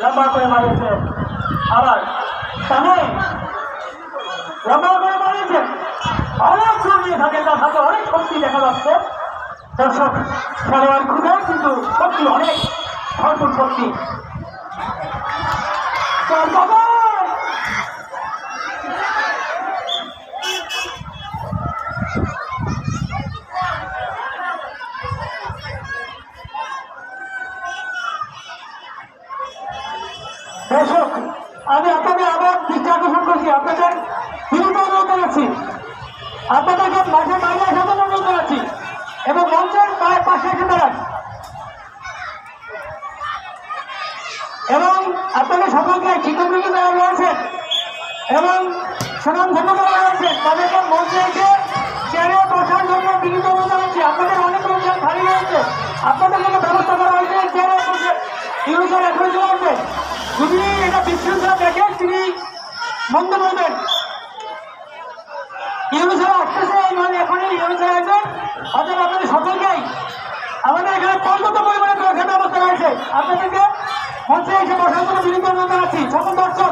লম্বা করে বাড়িয়েছে, আবার টানে লম্বা করে বাড়িয়েছে, অনেক জোর নিয়ে থাকে, তার হাতে অনেক শক্তি দেখা যাচ্ছে। দর্শক খেলোয়াড় খুঁজে কিন্তু শক্তি অনেক ভরপুর শক্তি। দর্শক আমি আপনাদের আবার দৃষ্টি আকর্ষণ করছি, আপনাদের বিরুদ্ধে অনুরোধ করেছি, আপনাদেরকে মাঠে বাইরে আসার জন্য অনুরোধ করেছি এবং মঞ্চের পাশে এসে দাঁড়ান এবং আপনাদের সকলকে শিক্ষকবৃন্দ যারা রয়েছেন এবং সুনামধন্য যারা রয়েছেন তাদেরকে মঞ্চে এসে চেয়ারে বসার জন্য বিনীত অনুরোধ জানাচ্ছি। আপনাদের অনেক লোকজন খালি রয়েছে, আপনাদের জন্য ব্যবস্থা করা হয়েছে চেয়ারে বসে ইউজার এখন চলবে। যদি এটা বিশৃঙ্খলা দেখেন তিনি বন্ধ করবেন। ইউজার আসতেছে মানে এখনই ইউজার আসবেন, অর্থাৎ আপনাদের সকলকেই আমাদের এখানে পর্যাপ্ত পরিমাণে ব্যবস্থা রয়েছে, আপনাদেরকে মঞ্চে এসে বসার জন্য বিনীত অনুরোধ জানাচ্ছি। সকল দর্শক